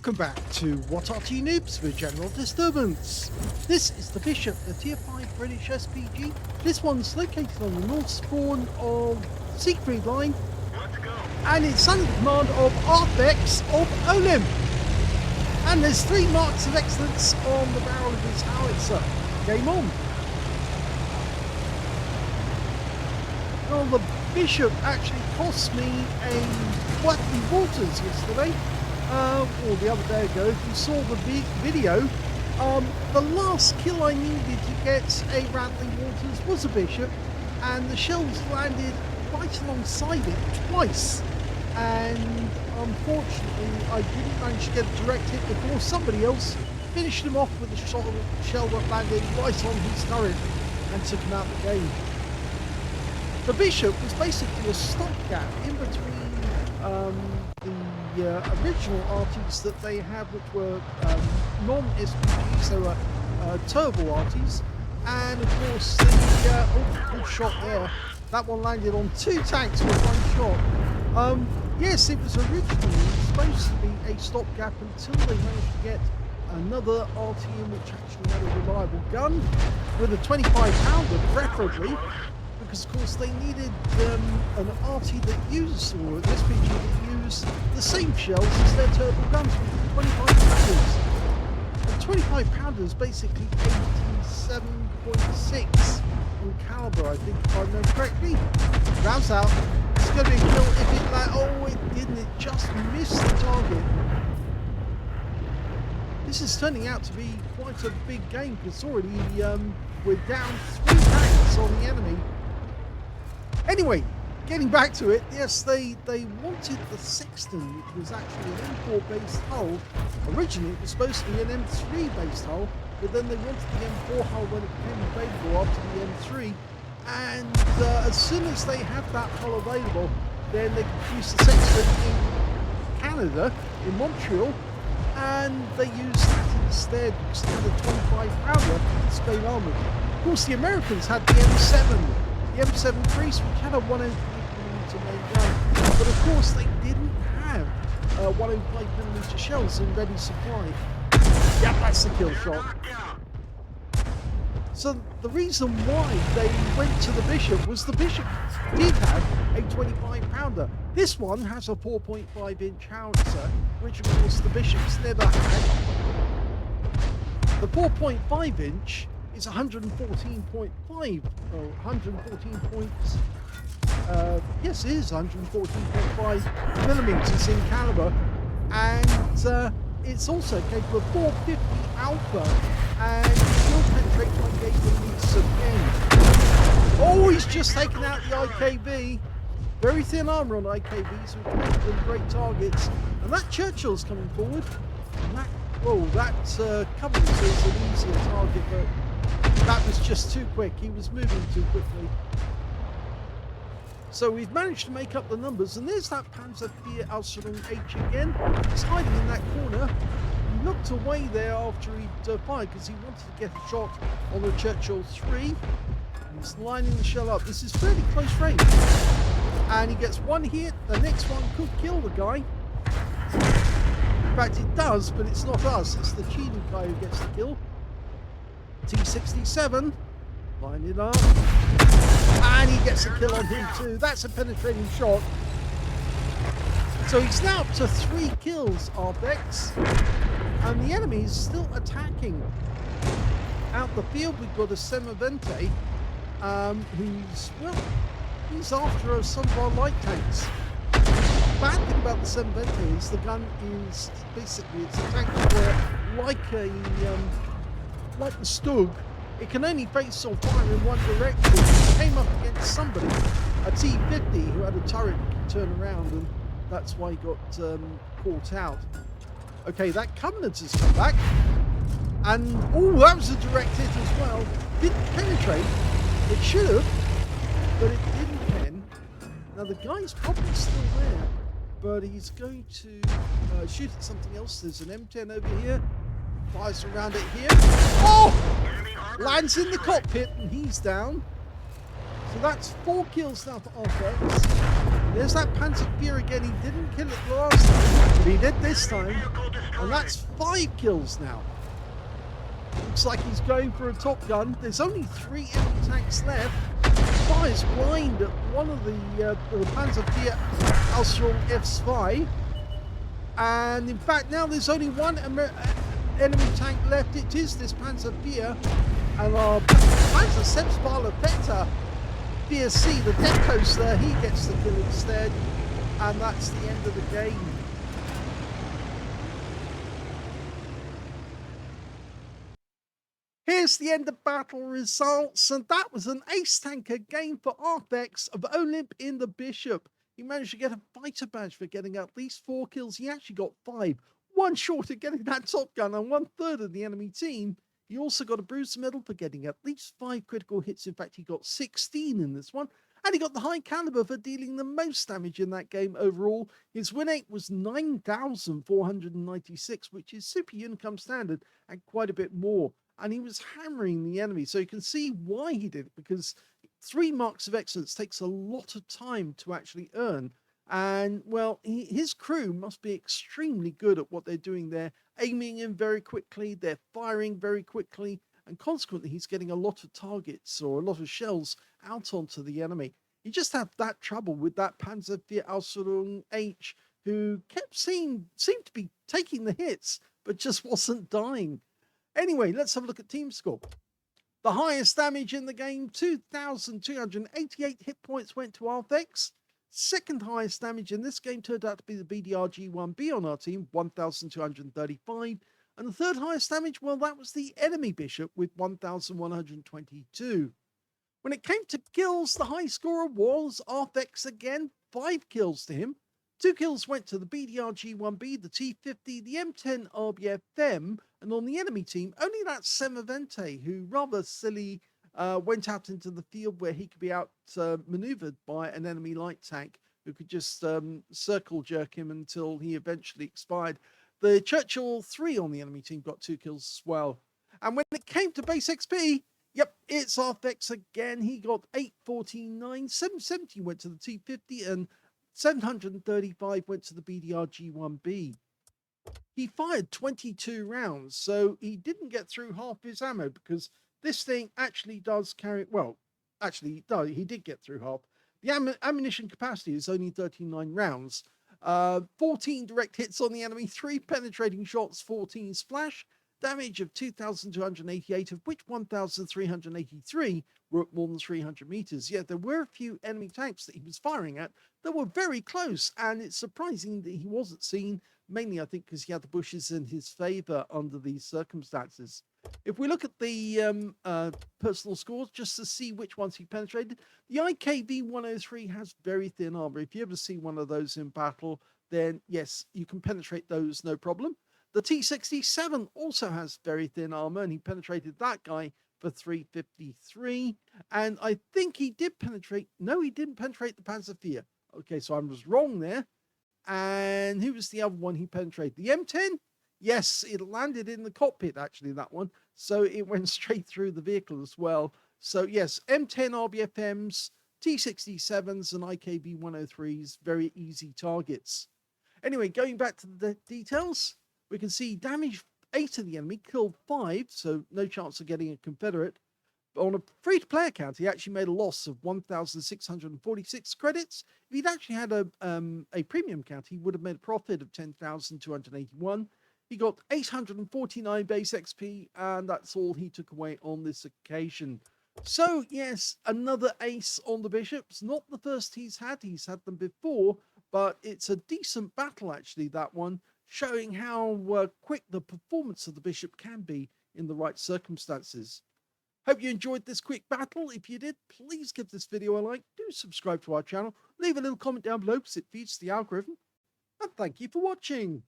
Welcome back to What RT Noobs with General Disturbance. This is the Bishop, the Tier 5 British SPG. This one's located on the north spawn of Siegfried Line, and it's under the command of Arthex of Olymp. And there's 3 marks of excellence on the barrel of his howitzer. Game on. Well, the Bishop actually cost me a Watley Waters yesterday. Or the other day ago. If you saw the video, the last kill I needed to get a Rattling Waters was a Bishop, and the shells landed right alongside it twice, and unfortunately I didn't manage to get a direct hit before somebody else finished him off with a shell that landed right on his turret and took him out of the game. The Bishop was basically a stopgap in between the original RTs that they had, which were non-SPGs, so turbo RTs, and of course the good shot there. That one landed on 2 tanks with 1 shot. Yes, it was originally supposed to be a stopgap until they managed to get another RT in which actually had a reliable gun with a 25-pounder preferably, because of course they needed an RT that used, or an SPG that used the same shells as their turbo guns with 25 pounders. The 25 pounders basically 87.6 in caliber, I think, if I remember correctly. Rounds out. It's going to be a kill if it oh, it didn't. It just missed the target. This is turning out to be quite a big game because already we're down 3 tanks on the enemy. Anyway, getting back to it, yes, they wanted the Sexton, which was actually an M4-based hull. Originally, it was supposed to be an M3-based hull, but then they wanted the M4 hull when it became available after the M3. And as soon as they had that hull available, then they produced the Sexton in Canada, in Montreal, and they used that instead, because they had a 25-pounder Spain armoured. Of course, the Americans had the M7. The M7 Priest, which had a 105mm main gun, but of course they didn't have 105mm shells in ready supply. Yeah, that's the kill shot. So the reason why they went to the Bishop was the Bishop did have a 25-pounder. This one has a 4.5-inch howitzer, which of course the Bishop's never had. The 4.5-inch is 114.5, or 114 points, yes it is 114.5 millimeters in caliber, and it's also capable of 450 alpha, and it will penetrate 28 millimeters again. Oh, he's just taken out the IKB. Very thin armour on IKBs, which makes them great targets. And that Churchill's coming forward, and that, oh, that Covenant is an easier target, but that was just too quick. He was moving too quickly. So we've managed to make up the numbers, and there's that Panzer IV Ausführung H again. He's hiding in that corner. He looked away there after he'd fired because he wanted to get a shot on the Churchill 3. He's lining the shell up. This is fairly close range. And he gets 1 hit. The next one could kill the guy. In fact, it does, but it's not us. It's the cheating guy who gets the kill. T67, line it up, and he gets a kill on him too. That's a penetrating shot. So he's now up to 3 kills, Arthex, and the enemy is still attacking. Out the field, we've got a Semavente, who's, well, he's after some of our light tanks. The bad thing about the Semavente is the gun is basically, it's a tank where, like the Stug, it can only face or fire in one direction. It came up against somebody, a T50, who had a turret that could turn around, and that's why he got caught out. Okay, that Covenant has come back, and oh, that was a direct hit as well. Didn't penetrate. It should have, but it didn't pen. Now the guy's probably still there, but he's going to shoot at something else. There's an M10 over here. Fires around it here. Oh! Lands in the cockpit and he's down. So that's 4 kills now for Arvex. There's that Panzer again. He didn't kill it last time, but he did this time. And that's 5 kills now. Looks like he's going for a Top Gun. There's only 3 enemy tanks left. Fires blind at one of the Panzer IV Ausführung F2. And in fact, now there's only one enemy tank left. It is this Panzer IV. And our Panzer Selbstbahler Vector VSC, the deck coaster, he gets the kill instead. And that's the end of the game. Here's the end of battle results, and that was an ace tanker game for Arvex of Olymp in the Bishop. He managed to get a fighter badge for getting at least 4 kills. He actually got 5, one short of getting that Top Gun on 1/3 of the enemy team. He also got a Bruiser medal for getting at least 5 critical hits. In fact, he got 16 in this one. And he got the high caliber for dealing the most damage in that game overall. His win rate was 9,496, which is super Unicum standard and quite a bit more. And he was hammering the enemy. So you can see why he did it, because 3 marks of excellence takes a lot of time to actually earn. And, well, his crew must be extremely good at what they're doing. They're aiming in very quickly, they're firing very quickly, and consequently, he's getting a lot of targets or a lot of shells out onto the enemy. You just have that trouble with that Panzer IV Ausführung H, who seemed to be taking the hits, but just wasn't dying. Anyway, let's have a look at team score. The highest damage in the game, 2,288 hit points went to Arvex. Second highest damage in this game turned out to be the BDRG-1B on our team, 1,235. And the third highest damage, well, that was the enemy Bishop with 1,122. When it came to kills, the high scorer was Arvex again, 5 kills to him. 2 kills went to the BDRG-1B, the T50, the M10 RBFM, and on the enemy team, only that Semavente, who rather silly went out into the field where he could be out maneuvered by an enemy light tank who could just circle jerk him until he eventually expired. The Churchill 3 on the enemy team got 2 kills as well. And when it came to base XP, yep, it's Arvex again. He got 849, 770 went to the T50, and 735 went to the BDRG-1B. He fired 22 rounds, so he didn't get through half his ammo, because this thing actually does carry, well, actually, no, he did get through half. The ammunition capacity is only 39 rounds. 14 direct hits on the enemy, 3 penetrating shots, 14 splash, damage of 2,288, of which 1,383 were at more than 300 meters. Yet there were a few enemy tanks that he was firing at that were very close, and it's surprising that he wasn't seen, mainly I think because he had the bushes in his favor under these circumstances. If we look at the personal scores, just to see which ones he penetrated, the IKV-103 has very thin armor. If you ever see one of those in battle, then yes, you can penetrate those, no problem. The T67 also has very thin armor, and he penetrated that guy for 353. And I think he did penetrate, no, he didn't penetrate the Panzer IV. Okay, so I was wrong there. And who was the other one he penetrated? The M10? Yes, it landed in the cockpit, actually, that one. So it went straight through the vehicle as well. So yes, M10 RBFMs, T67s, and IKV-103s, very easy targets. Anyway, going back to the details, we can see damage 8 of the enemy, killed 5, so no chance of getting a Confederate. But on a free-to-play account, he actually made a loss of 1,646 credits. If he'd actually had a premium account, he would have made a profit of 10,281. He got 849 base XP, and that's all he took away on this occasion. So, yes, another ace on the Bishops. Not the first he's had them before, but it's a decent battle, actually, that one, showing how quick the performance of the Bishop can be in the right circumstances. Hope you enjoyed this quick battle. If you did, please give this video a like, do subscribe to our channel, leave a little comment down below because it feeds the algorithm, and thank you for watching.